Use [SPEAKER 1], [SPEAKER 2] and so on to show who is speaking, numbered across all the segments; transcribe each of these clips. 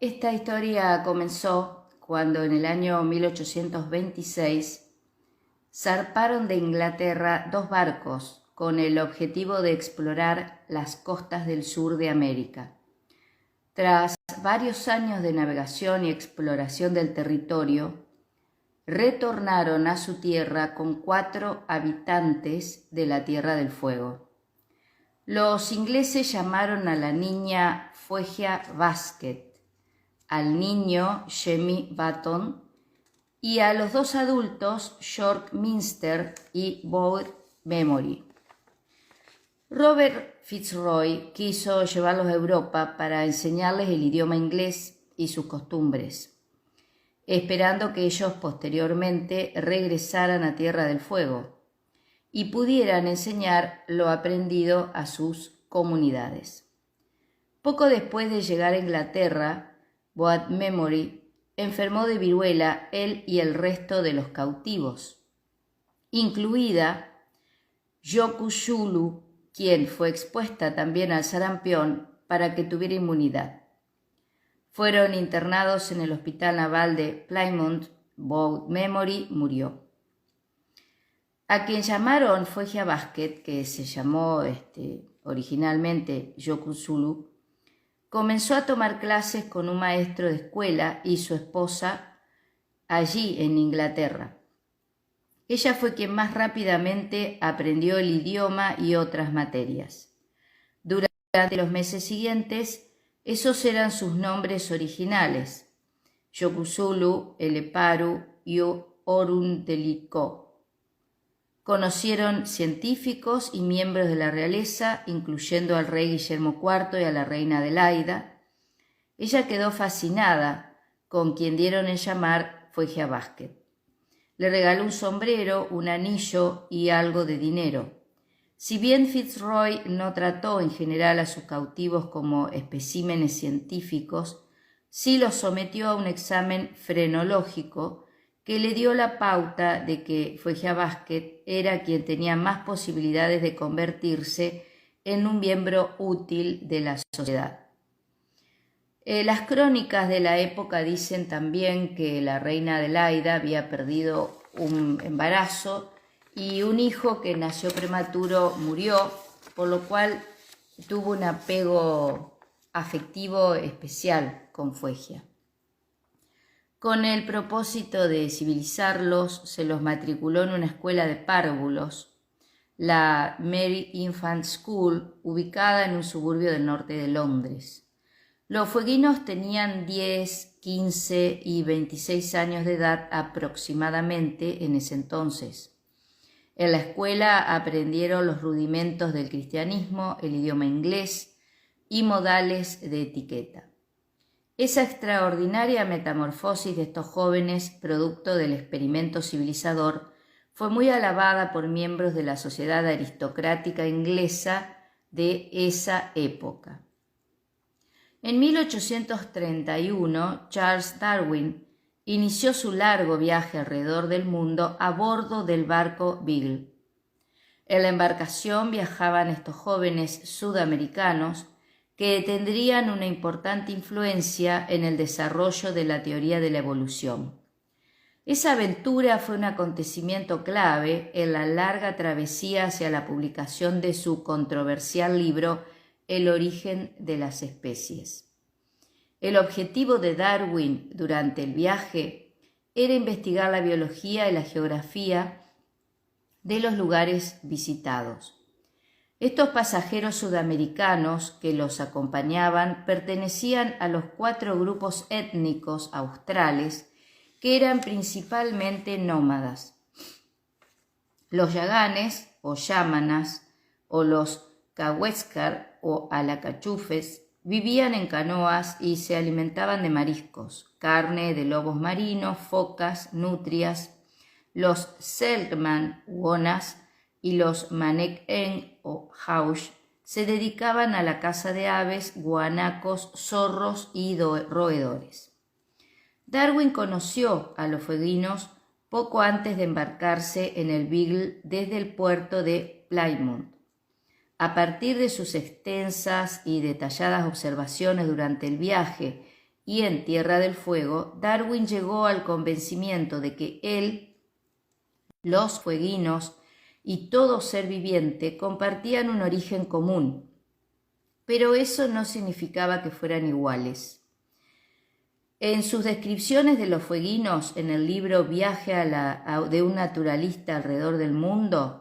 [SPEAKER 1] Esta historia comenzó cuando en el año 1826 zarparon de Inglaterra dos barcos con el objetivo de explorar las costas del sur de América. Tras varios años de navegación y exploración del territorio, retornaron a su tierra con 4 habitantes de la Tierra del Fuego. Los ingleses llamaron a la niña Fuegia Basket, al niño Jemmy Button y a los 2 adultos York Minster y Boyd Memory. Robert Fitzroy quiso llevarlos a Europa para enseñarles el idioma inglés y sus costumbres, esperando que ellos posteriormente regresaran a Tierra del Fuego y pudieran enseñar lo aprendido a sus comunidades. Poco después de llegar a Inglaterra, Boyd Memory enfermó de viruela él y el resto de los cautivos, incluida Yoku Zulu, quien fue expuesta también al sarampión para que tuviera inmunidad. Fueron internados en el Hospital Naval de Plymouth. Boyd Memory murió. A quien llamaron Fuegia Basket, que se llamó originalmente Yoku Zulu, comenzó a tomar clases con un maestro de escuela y su esposa allí en Inglaterra. Ella fue quien más rápidamente aprendió el idioma y otras materias. Durante los meses siguientes, esos eran sus nombres originales: Yoku Zulu, Eleparu y Orunteliko. Conocieron científicos y miembros de la realeza, incluyendo al rey Guillermo IV y a la reina Adelaida. Ella quedó fascinada con quien dieron en llamar Fuegia Basket. Le regaló un sombrero, un anillo y algo de dinero. Si bien Fitzroy no trató en general a sus cautivos como especímenes científicos, sí los sometió a un examen frenológico que le dio la pauta de que Fuegia Basket era quien tenía más posibilidades de convertirse en un miembro útil de la sociedad. Las crónicas de la época dicen también que la reina Adelaida había perdido un embarazo y un hijo que nació prematuro murió, por lo cual tuvo un apego afectivo especial con Fuegia. Con el propósito de civilizarlos, se los matriculó en una escuela de párvulos, la Mary Infant School, ubicada en un suburbio del norte de Londres. Los fueguinos tenían 10, 15 y 26 años de edad aproximadamente en ese entonces. En la escuela aprendieron los rudimentos del cristianismo, el idioma inglés y modales de etiqueta. Esa extraordinaria metamorfosis de estos jóvenes, producto del experimento civilizador, fue muy alabada por miembros de la sociedad aristocrática inglesa de esa época. En 1831, Charles Darwin inició su largo viaje alrededor del mundo a bordo del barco Beagle. En la embarcación viajaban estos jóvenes sudamericanos que tendrían una importante influencia en el desarrollo de la teoría de la evolución. Esa aventura fue un acontecimiento clave en la larga travesía hacia la publicación de su controversial libro El origen de las especies. El objetivo de Darwin durante el viaje era investigar la biología y la geografía de los lugares visitados. Estos pasajeros sudamericanos que los acompañaban pertenecían a los 4 grupos étnicos australes que eran principalmente nómadas: los yaganes o yámanas o los cahuéscar o alacachufes vivían en canoas y se alimentaban de mariscos, carne de lobos marinos, focas, nutrias. Los selkman u onas y los manek-en o haush se dedicaban a la caza de aves, guanacos, zorros y roedores. Darwin conoció a los fueguinos poco antes de embarcarse en el Beagle desde el puerto de Plymouth. A partir de sus extensas y detalladas observaciones durante el viaje y en Tierra del Fuego, Darwin llegó al convencimiento de que él, los fueguinos y todo ser viviente compartían un origen común, pero eso no significaba que fueran iguales. En sus descripciones de los fueguinos en el libro Viaje de un naturalista alrededor del mundo,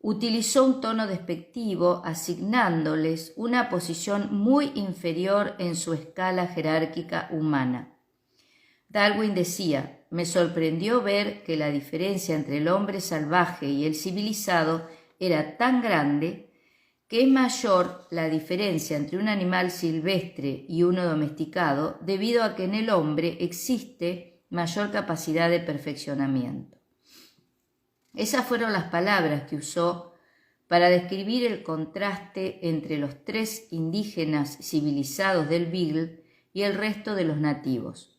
[SPEAKER 1] utilizó un tono despectivo asignándoles una posición muy inferior en su escala jerárquica humana. Darwin decía: «Me sorprendió ver que la diferencia entre el hombre salvaje y el civilizado era tan grande que es mayor la diferencia entre un animal silvestre y uno domesticado debido a que en el hombre existe mayor capacidad de perfeccionamiento». Esas fueron las palabras que usó para describir el contraste entre los 3 indígenas civilizados del Beagle y el resto de los nativos.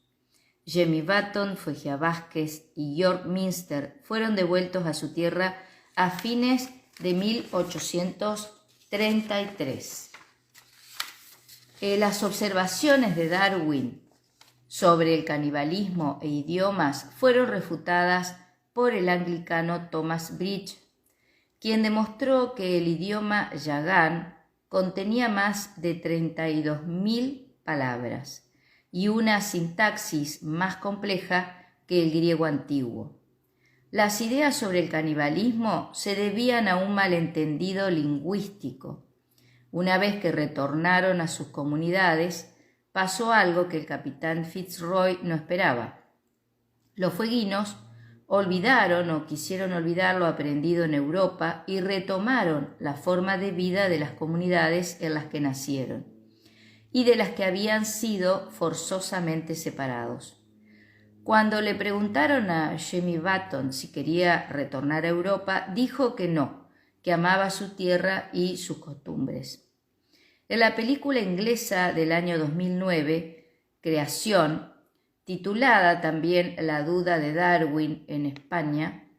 [SPEAKER 1] Jemmy Button, Fuegia Vázquez y York Minster fueron devueltos a su tierra a fines de 1833. Las observaciones de Darwin sobre el canibalismo e idiomas fueron refutadas por el anglicano Thomas Bridge, quien demostró que el idioma yagán contenía más de 32.000 palabras y una sintaxis más compleja que el griego antiguo. Las ideas sobre el canibalismo se debían a un malentendido lingüístico. Una vez que retornaron a sus comunidades, pasó algo que el capitán Fitzroy no esperaba. Los fueguinos olvidaron o quisieron olvidar lo aprendido en Europa y retomaron la forma de vida de las comunidades en las que nacieron y de las que habían sido forzosamente separados. Cuando le preguntaron a Jemmy Button si quería retornar a Europa, dijo que no, que amaba su tierra y sus costumbres. En la película inglesa del año 2009, Creación, titulada también La duda de Darwin en España,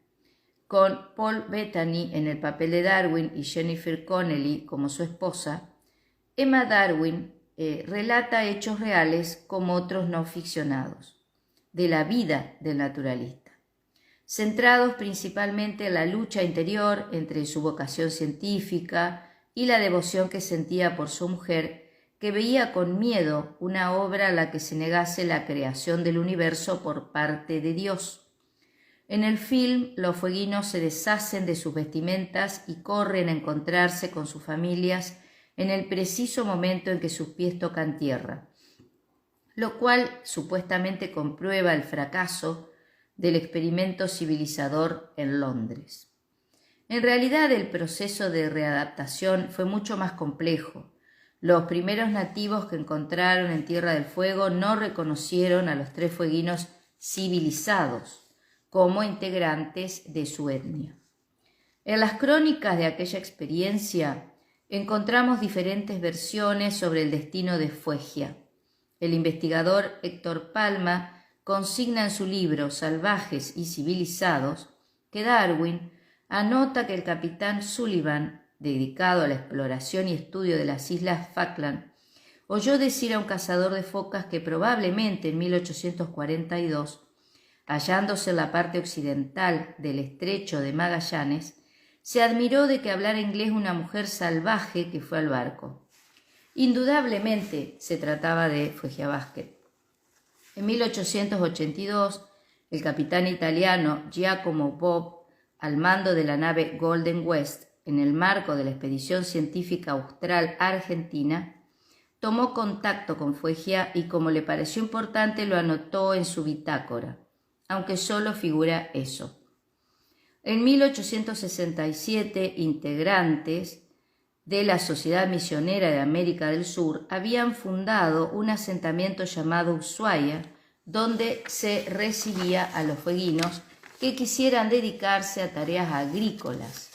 [SPEAKER 1] con Paul Bettany en el papel de Darwin y Jennifer Connelly como su esposa, Emma Darwin relata hechos reales como otros no ficcionados, de la vida del naturalista, centrados principalmente en la lucha interior entre su vocación científica y la devoción que sentía por su mujer, que veía con miedo una obra a la que se negase la creación del universo por parte de Dios. En el film, los fueguinos se deshacen de sus vestimentas y corren a encontrarse con sus familias en el preciso momento en que sus pies tocan tierra, lo cual supuestamente comprueba el fracaso del experimento civilizador en Londres. En realidad, el proceso de readaptación fue mucho más complejo. Los primeros nativos que encontraron en Tierra del Fuego no reconocieron a los 3 fueguinos civilizados como integrantes de su etnia. En las crónicas de aquella experiencia encontramos diferentes versiones sobre el destino de Fuegia. El investigador Héctor Palma consigna en su libro Salvajes y civilizados que Darwin anota que el capitán Sullivan, dedicado a la exploración y estudio de las islas Falkland, oyó decir a un cazador de focas que probablemente en 1842, hallándose en la parte occidental del estrecho de Magallanes, se admiró de que hablara inglés una mujer salvaje que fue al barco. Indudablemente se trataba de Fuegia Vázquez. En 1882, el capitán italiano Giacomo Bob, al mando de la nave Golden West, en el marco de la expedición científica austral argentina, tomó contacto con Fuegia y, como le pareció importante, lo anotó en su bitácora, aunque solo figura eso. En 1867, integrantes de la Sociedad Misionera de América del Sur habían fundado un asentamiento llamado Ushuaia, donde se recibía a los fueguinos que quisieran dedicarse a tareas agrícolas.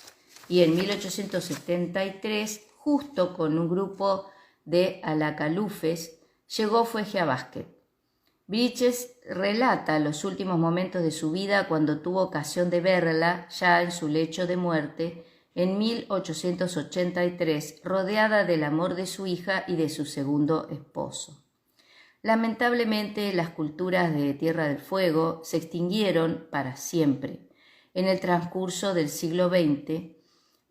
[SPEAKER 1] Y en 1873, justo con un grupo de alacalufes, llegó Fuegia Vázquez. Bridges relata los últimos momentos de su vida cuando tuvo ocasión de verla ya en su lecho de muerte en 1883, rodeada del amor de su hija y de su segundo esposo. Lamentablemente, las culturas de Tierra del Fuego se extinguieron para siempre en el transcurso del siglo XX,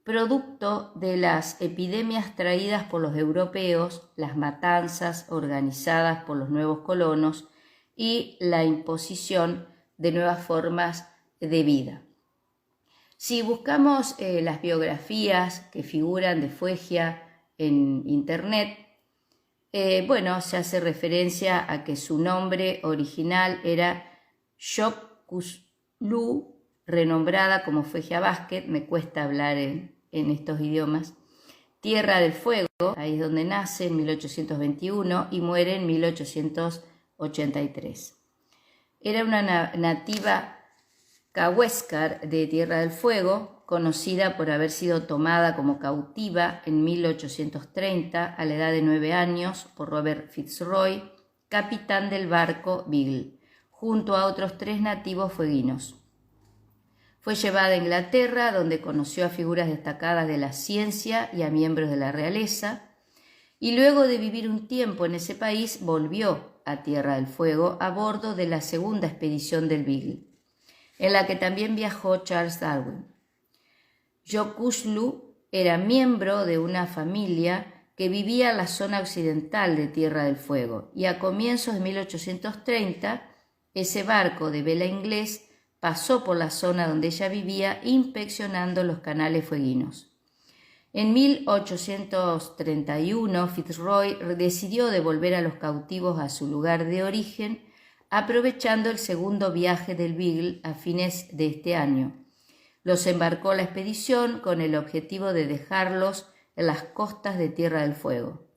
[SPEAKER 1] producto de las epidemias traídas por los europeos, las matanzas organizadas por los nuevos colonos y la imposición de nuevas formas de vida. Si buscamos las biografías que figuran de Fuegia en internet, se hace referencia a que su nombre original era Yokuşlu, renombrada como Fuegia Basket, me cuesta hablar en estos idiomas, Tierra del Fuego, ahí es donde nace en 1821 y muere en 1883. Era una nativa cahuéscar de Tierra del Fuego, conocida por haber sido tomada como cautiva en 1830 a la edad de 9 años por Robert Fitzroy, capitán del barco Beagle, junto a otros 3 nativos fueguinos. Fue llevada a Inglaterra, donde conoció a figuras destacadas de la ciencia y a miembros de la realeza, y luego de vivir un tiempo en ese país volvió a Tierra del Fuego a bordo de la segunda expedición del Beagle, en la que también viajó Charles Darwin. Yokuşlu era miembro de una familia que vivía en la zona occidental de Tierra del Fuego, y a comienzos de 1830 ese barco de vela inglés pasó por la zona donde ella vivía, inspeccionando los canales fueguinos. En 1831 Fitzroy decidió devolver a los cautivos a su lugar de origen, aprovechando el segundo viaje del Beagle a fines de este año. Los embarcó la expedición con el objetivo de dejarlos en las costas de Tierra del Fuego.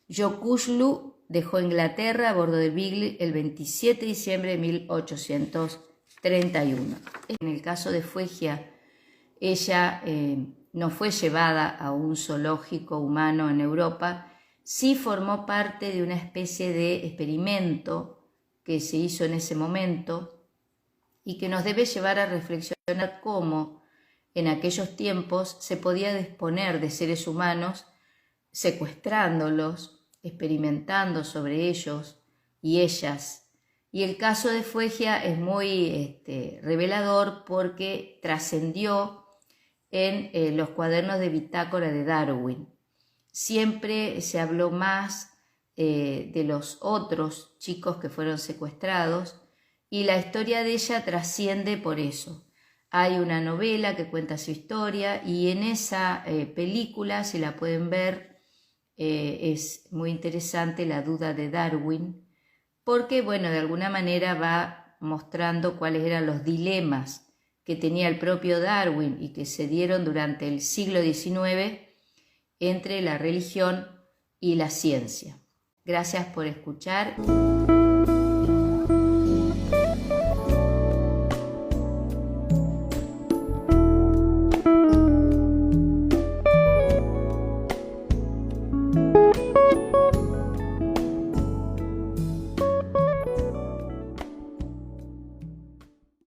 [SPEAKER 1] Yokuşlu dejó Inglaterra a bordo del Beagle el 27 de diciembre de 1831. En el caso de Fuegia, ella no fue llevada a un zoológico humano en Europa, sí formó parte de una especie de experimento que se hizo en ese momento y que nos debe llevar a reflexionar cómo en aquellos tiempos se podía disponer de seres humanos secuestrándolos, experimentando sobre ellos y ellas. Y el caso de Fuegia es muy revelador porque trascendió en los cuadernos de bitácora de Darwin. Siempre se habló más de los otros chicos que fueron secuestrados, y la historia de ella trasciende por eso. Hay una novela que cuenta su historia, y en esa película, si la pueden ver, es muy interesante la duda de Darwin, porque de alguna manera va mostrando cuáles eran los dilemas que tenía el propio Darwin y que se dieron durante el siglo XIX entre la religión y la ciencia. Gracias por escuchar.